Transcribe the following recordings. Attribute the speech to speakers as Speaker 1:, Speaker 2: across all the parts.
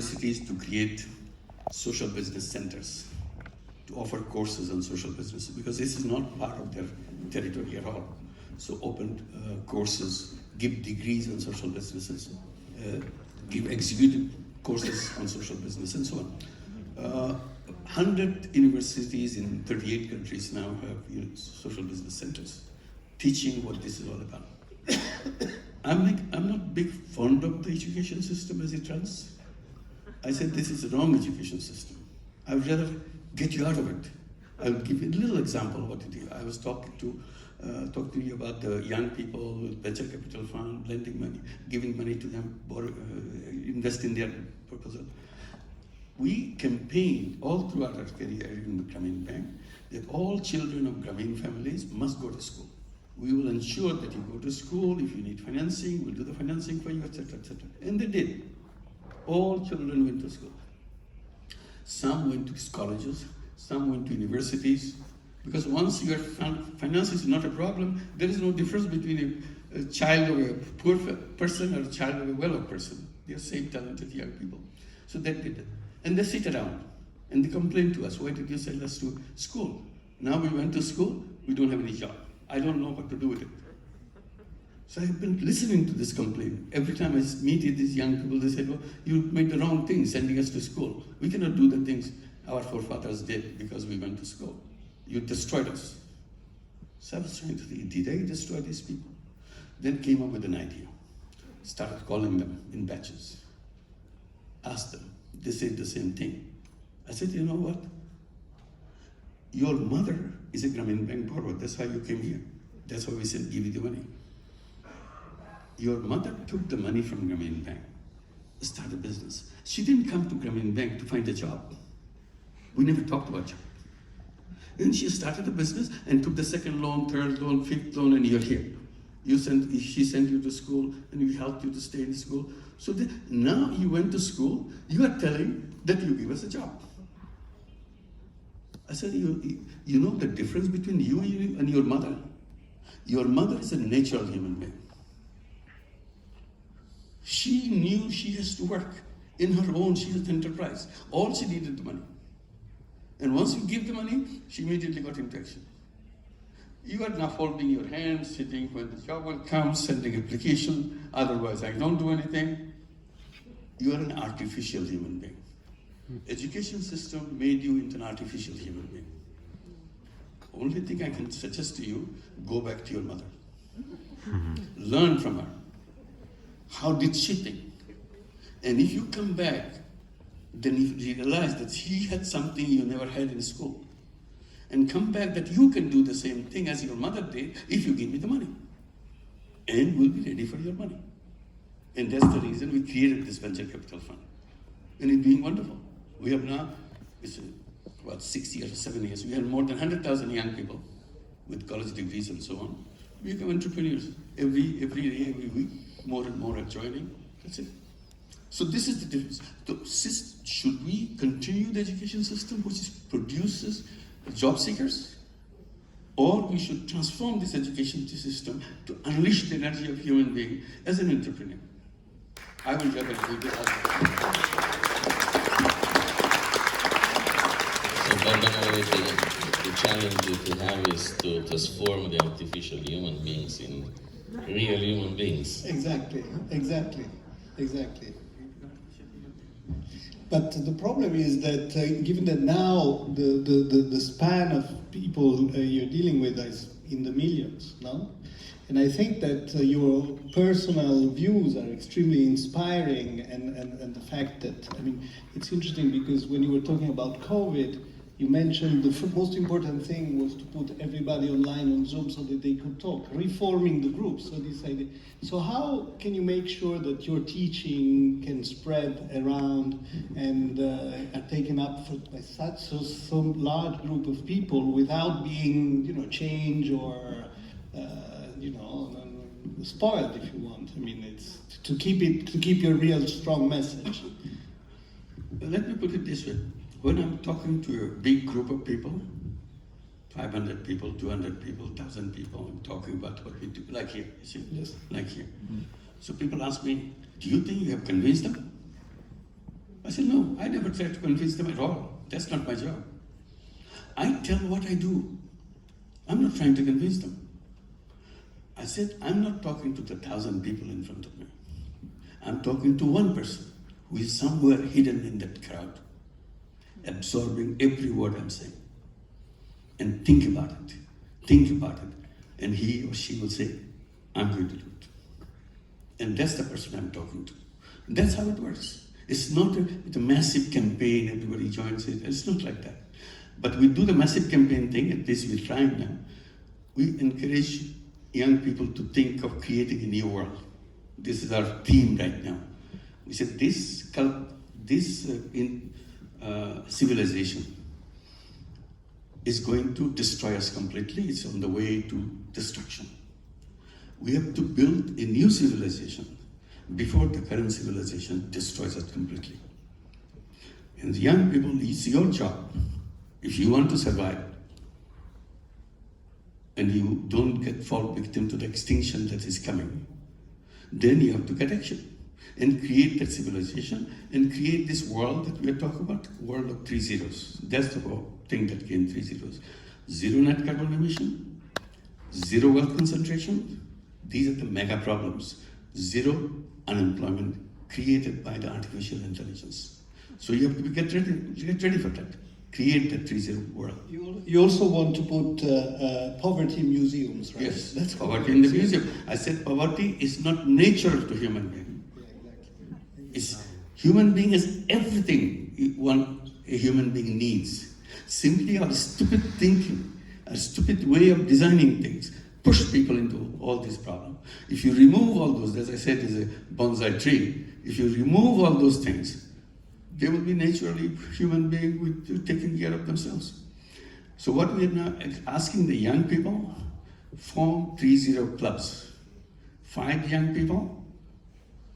Speaker 1: universities to create social business centers to offer courses on social business, because this is not part of their territory at all. So open courses, give degrees on social businesses, give executive courses on social business, and so on. 100 universities in 38 countries now have social business centers teaching what this is all about. I'm not big fond of the education system as it runs. I said this is the wrong education system. I would rather get you out of it. I will give you a little example of what it is. I was talking to you about the young people with venture capital fund, lending money, giving money to them, invest in their proposal. We campaigned all throughout our career in the Grameen Bank that all children of Grameen families must go to school. We will ensure that you go to school. If you need financing, we'll do the financing for you, etc., etc. And they did. All children went to school. Some went to colleges, some went to universities, because once your finance is not a problem, there is no difference between a child of a poor person or a child of a well-off person. They are same talented young people. So they did it. And they sit around and they complain to us, why did you send us to school? Now we went to school, we don't have any job. I don't know what to do with it. So I've been listening to this complaint. Every time I meet these young people, they say, well, you made the wrong thing sending us to school. We cannot do the things our forefathers did because we went to school. You destroyed us. So I was trying to think, did I destroy these people? Then came up with an idea. Started calling them in batches. Asked them. They said the same thing. I said, you know what? Your mother is a Grameen Bank borrower. That's why you came here. That's why we said, give you the money. Your mother took the money from Grameen Bank, started a business. She didn't come to Grameen Bank to find a job. We never talked about job. And she started a business and took the second loan, third loan, fifth loan, and you're here. She sent you to school and we helped you to stay in school. So now you went to school, you are telling that you give us a job. I said, you know the difference between you and your mother? Your mother is a natural human being. She knew she has to work. In her own, she has enterprise. All she needed the money. And once you give the money, she immediately got into action. You are now folding your hands, sitting when the job will come, sending application, otherwise I don't do anything. You are an artificial human being. Education system made you into an artificial human being. Only thing I can suggest to you, go back to your mother. Learn from her. How did she think? And if you come back, then you realize that she had something you never had in school. And come back that you can do the same thing as your mother did if you give me the money. And we'll be ready for your money. And that's the reason we created this venture capital fund. And it's been wonderful. We have now, it's about 6 years or 7 years, we have more than 100,000 young people with college degrees and so on. We become entrepreneurs. Every day, every week, more and more are joining. That's it. So this is the difference. So should we continue the education system which produces job seekers? Or we should transform this education system to unleash the energy of human being as an entrepreneur. I will rather do that.
Speaker 2: The challenge to have is to transform the artificial human beings in real human beings.
Speaker 3: Exactly. But the problem is that given that now the span of people you're dealing with is in the millions, no? And I think that your personal views are extremely inspiring, and the fact that, I mean, it's interesting because when you were talking about COVID, you mentioned the most important thing was to put everybody online on Zoom so that they could talk, reforming the group. So this idea. So how can you make sure that your teaching can spread around and are taken up by some large group of people without being, changed or spoiled, if you want? I mean, it's to keep your real strong message.
Speaker 1: Let me put it this way. When I'm talking to a big group of people, 500 people, 200 people, 1,000 people, I'm talking about what we do, like here, you see?
Speaker 3: Yes.
Speaker 1: Like here. So people ask me, do you think you have convinced them? I said, no, I never try to convince them at all. That's not my job. I tell what I do. I'm not trying to convince them. I said, I'm not talking to the 1,000 people in front of me. I'm talking to one person who is somewhere hidden in that crowd, absorbing every word I'm saying. And think about it. Think about it. And he or she will say, I'm going to do it. And that's the person I'm talking to. That's how it works. It's not a massive campaign, everybody joins it. It's not like that. But we do the massive campaign thing, at least we're trying now. We encourage young people to think of creating a new world. This is our theme right now. We said this civilization is going to destroy us completely. It's on the way to destruction. We have to build a new civilization before the current civilization destroys us completely. And the young people, it's your job. If you want to survive, and you don't fall victim to the extinction that is coming, then you have to get action and create that civilization and create this world that we are talking about, world of 3 zeros. That's the thing that came 3 zeros. Zero net carbon emission, zero wealth concentration. These are the mega problems. Zero unemployment created by the artificial intelligence. So you have to get ready for that. Create that 3 zero world.
Speaker 3: You also want to put poverty museums, right?
Speaker 1: Yes, that's poverty in the museum. I said poverty is not natural to human being.
Speaker 3: Yeah, exactly.
Speaker 1: It's human being is everything a human being needs. Simply our stupid thinking, our stupid way of designing things, push people into all these problems. If you remove all those, as I said, is a bonsai tree. If you remove all those things, they will be naturally human beings with taking care of themselves. So what we are now asking the young people, form 3-0 clubs. 5 young people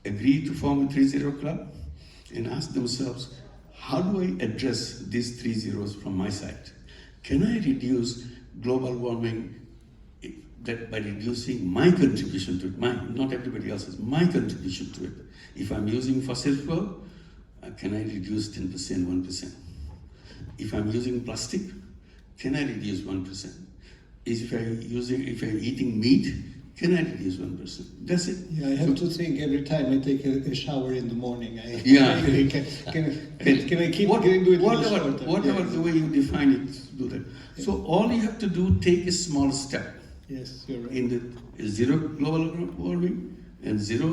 Speaker 1: agree to form a 3-0 club and ask themselves, how do I address these 3 zeros from my side? Can I reduce global warming that by reducing my contribution to it, not everybody else's, my contribution to it? If I'm using fossil fuel, can I reduce 10%, 1%? If I'm using plastic, can I reduce 1%? If I'm eating meat, can I reduce 1%? That's it.
Speaker 3: Yeah, I have to think every time I take a shower in the morning.
Speaker 1: Yeah.
Speaker 3: Can I keep doing it?
Speaker 1: Whatever the way you define it, do that. So all you have to do, take a small step.
Speaker 3: Yes, you're right.
Speaker 1: In the zero global warming and zero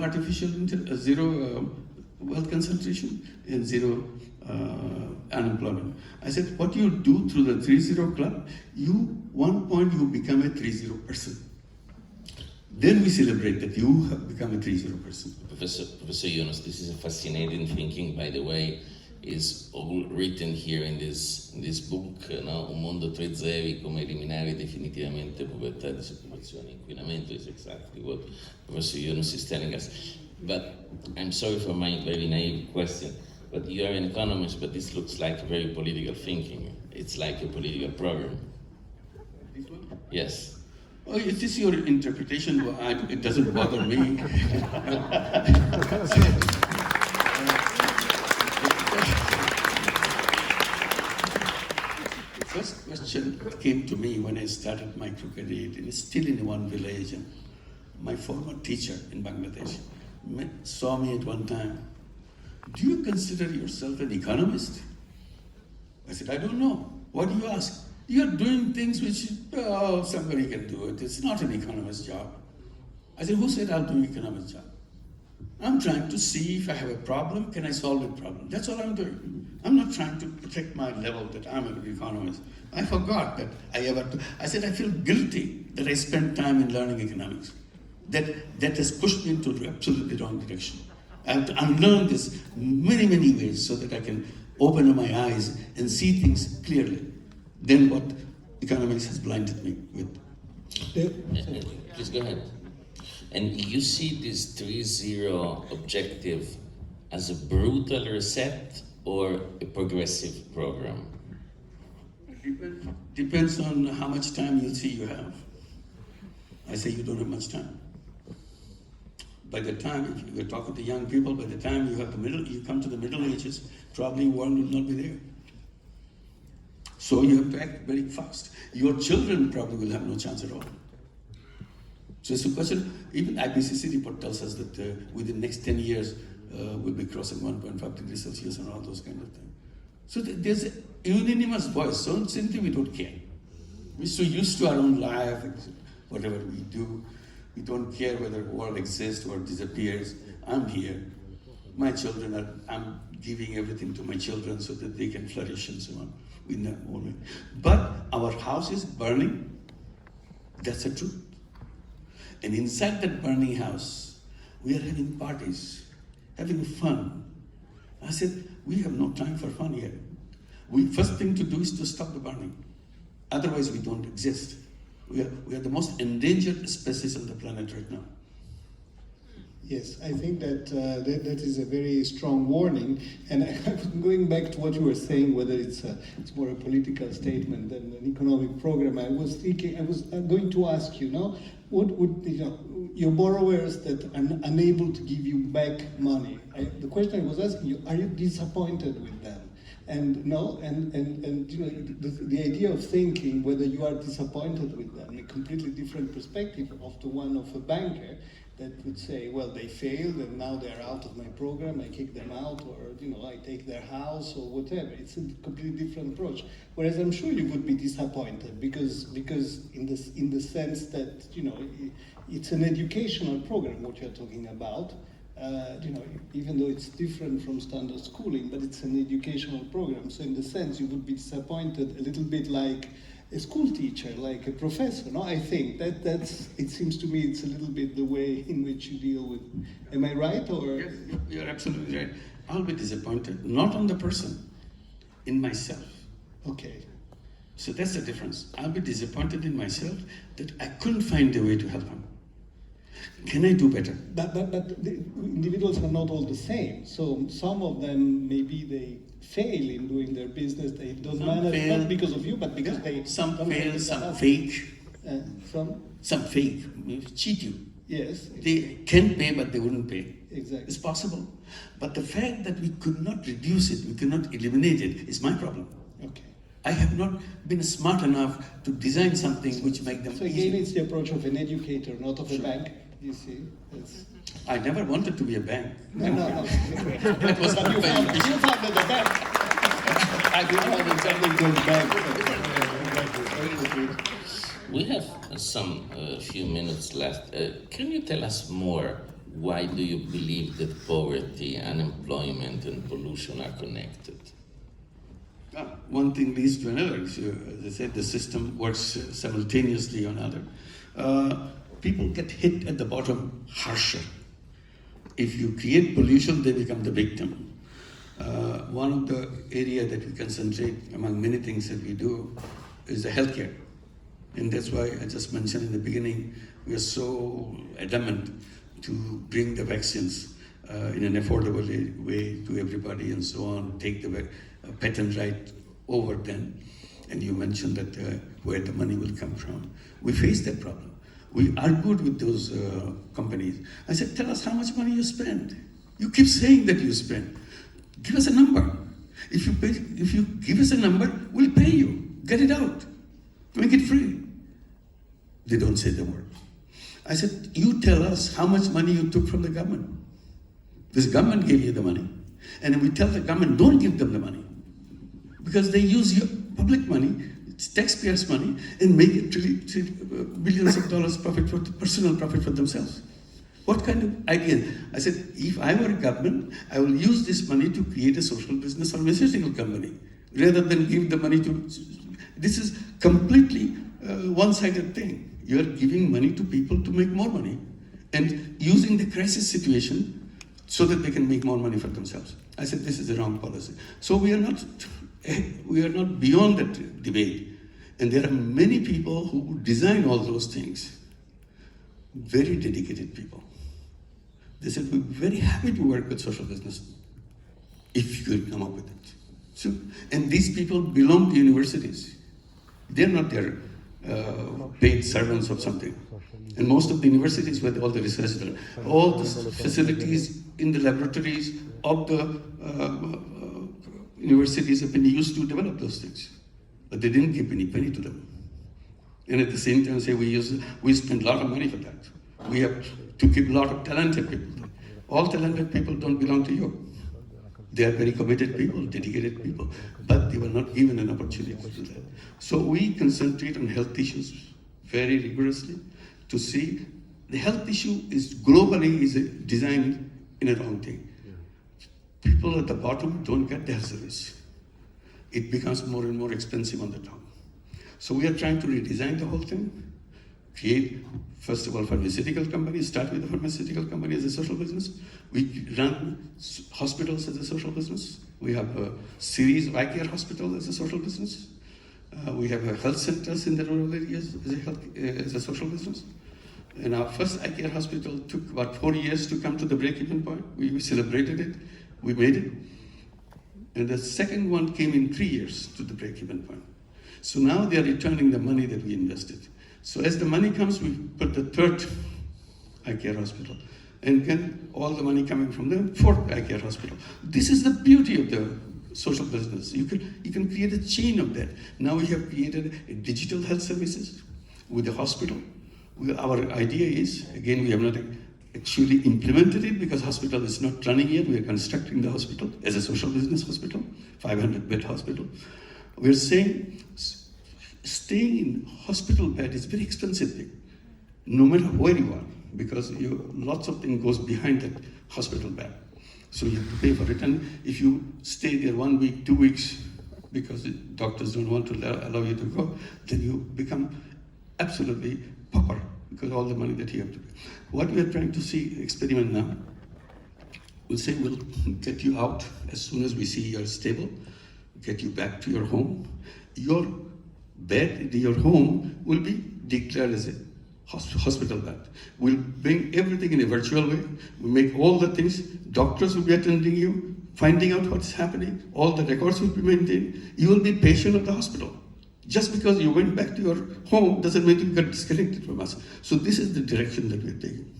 Speaker 1: zero wealth concentration and zero unemployment. I said, what you do through the 3-0 club, one point you become a 3-0 person. Then we celebrate that you have become a 3-0 person.
Speaker 2: Professor Yunus, this is a fascinating thinking, by the way. Is all written here in this book, no? Un mondo 3 zeri, come eliminare definitivamente povertà, disoccupazione, inquinamento, is exactly what Professor Yunus is telling us. But I'm sorry for my very naive question, but you are an economist, but this looks like very political thinking. It's like a political program.
Speaker 1: This one?
Speaker 2: Yes.
Speaker 1: Oh, is this your interpretation? It doesn't bother me. The first question came to me when I started microcredit, and it's still in one village. And my former teacher in Bangladesh saw me at one time. Do you consider yourself an economist? I said, I don't know. What do you ask? You're doing things which, somebody can do it. It's not an economist's job. I said, who said I'll do economist's job? I'm trying to see if I have a problem, can I solve a problem? That's all I'm doing. I'm not trying to protect my level that I'm an economist. I forgot that I said, I feel guilty that I spent time in learning economics. That has pushed me into the absolutely wrong direction. I have to unlearn this many, many ways so that I can open up my eyes and see things clearly. Then what economics has blinded me with.
Speaker 2: Please go ahead. And you see this 3-0 objective as a brutal reset or a progressive program?
Speaker 1: Depends on how much time you see you have. I say you don't have much time. by the time, if you talk to young people, by the time you come to the middle ages, probably one will not be there. So you have to act very fast. Your children probably will have no chance at all. So it's a question, even IPCC report tells us that within the next 10 years, we'll be crossing 1.5 degrees Celsius and all those kind of things. So there's a unanimous voice, so simply we don't care. We're so used to our own life, whatever we do, we don't care whether the world exists or disappears. I'm here. My children I'm giving everything to my children so that they can flourish and so on. But our house is burning. That's the truth. And inside that burning house, we are having parties, having fun. I said, we have no time for fun here. First thing to do is to stop the burning. Otherwise, we don't exist. We are the most endangered species on the planet right now.
Speaker 3: Yes, I think that that is a very strong warning. And going back to what you were saying, whether it's more a political statement than an economic program, I was going to ask you, what would your borrowers that are unable to give you back money? The question I was asking you: are you disappointed with them? And the idea of thinking whether you are disappointed with them, a completely different perspective of the one of a banker that would say, well, they failed and now they're out of my program, I kick them out, or I take their house or whatever. It's a completely different approach. Whereas I'm sure you would be disappointed because in the sense that it's an educational program what you're talking about. Even though it's different from standard schooling, but it's an educational program. So in the sense, you would be disappointed a little bit like a school teacher, like a professor. No, I think that's. It seems to me it's a little bit the way in which you deal with. Am I right? Or
Speaker 1: yes, you're absolutely right. I'll be disappointed, not on the person, in myself.
Speaker 3: Okay.
Speaker 1: So that's the difference. I'll be disappointed in myself that I couldn't find a way to help him. Can I do better?
Speaker 3: But the individuals are not all the same. So some of them, maybe they fail in doing their business. They don't manage, not because of you, but because they...
Speaker 1: Some fail, some fake.
Speaker 3: Some
Speaker 1: fake, cheat you.
Speaker 3: Yes.
Speaker 1: They can pay, but they wouldn't pay.
Speaker 3: Exactly.
Speaker 1: It's possible. But the fact that we could not reduce it, we cannot eliminate it, is my problem.
Speaker 3: Okay.
Speaker 1: I have not been smart enough to design something which make them
Speaker 3: So again,
Speaker 1: easy.
Speaker 3: it's the approach of an educator, not of a bank. You see,
Speaker 1: I never wanted to be a bank.
Speaker 3: No.
Speaker 1: That was
Speaker 3: But you founded a bank.
Speaker 1: I didn't want something to bank.
Speaker 2: We have some few minutes left. Can you tell us more? Why do you believe that poverty, unemployment, and pollution are connected?
Speaker 1: One thing leads to another. So, as I said, the system works simultaneously on other. People get hit at the bottom harsher. If you create pollution, they become the victim. One of the areas that we concentrate among many things that we do is the healthcare. And that's why I just mentioned in the beginning, we are so adamant to bring the vaccines in an affordable way to everybody and so on, take the patent right over them. And you mentioned that where the money will come from. We face that problem. We argued with those companies. I said, tell us how much money you spend. You keep saying that you spend. Give us a number. If you give us a number, we'll pay you. Get it out. Make it free. They don't say the word. I said, you tell us how much money you took from the government. This government gave you the money. And then we tell the government, don't give them the money. Because they use your public money, it's taxpayers' money, and make it billions of dollars personal profit for themselves. What kind of idea? I said, if I were a government, I will use this money to create a social business pharmaceutical company, rather than give the money to... This is completely one-sided thing. You are giving money to people to make more money, and using the crisis situation so that they can make more money for themselves. I said, this is the wrong policy. So we are not beyond that debate. And there are many people who design all those things, very dedicated people. They said, we're very happy to work with social business if you could come up with it. So, and these people belong to universities. They're not there paid servants of something. And most of the universities where all the research done, all the facilities in the laboratories of the universities have been used to develop those things. But they didn't give any penny to them. And at the same time say we spend a lot of money for that. We have to keep a lot of talented people. All talented people don't belong to you. They are very committed people, dedicated people, but they were not given an opportunity to do that. So we concentrate on health issues very rigorously to see the health issue is globally is designed in a wrong thing. People at the bottom don't get the health service. It becomes more and more expensive on the top. So we are trying to redesign the whole thing, create, first of all, pharmaceutical companies, start with the pharmaceutical company as a social business. We run hospitals as a social business. We have a series of eye care hospitals as a social business. We have health centers in the rural areas as a social business. And our first eye care hospital took about 4 years to come to the break-even point. We celebrated it, we made it. And the second one came in 3 years to the break-even point. So now they are returning the money that we invested. So as the money comes, we put the third eye care hospital. And then all the money coming from the fourth eye care hospital. This is the beauty of the social business. You can create a chain of that. Now we have created a digital health services with the hospital. Our idea is, again, we have not actually implemented it because hospital is not running yet. We are constructing the hospital as a social business hospital, 500-bed hospital. We're saying staying in hospital bed is very expensive thing, no matter where you are, because lots of things goes behind that hospital bed. So you have to pay for it. And if you stay there 1 week, 2 weeks, because the doctors don't want to allow you to go, then you become absolutely pauper because all the money that you have to pay. What we are trying to experiment now, we'll say we'll get you out as soon as we see you're stable, get you back to your home. Your bed in your home will be declared as a hospital bed. We'll bring everything in a virtual way. We'll make all the things. Doctors will be attending you, finding out what's happening. All the records will be maintained. You will be patient of the hospital. Just because you went back to your home doesn't mean you got disconnected from us. So this is the direction that we're taking.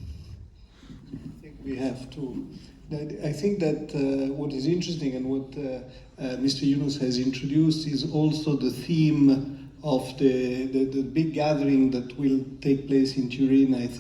Speaker 3: I think we have to. I think that what is interesting and what Mr. Yunus has introduced is also the theme of the big gathering that will take place in Turin, I think.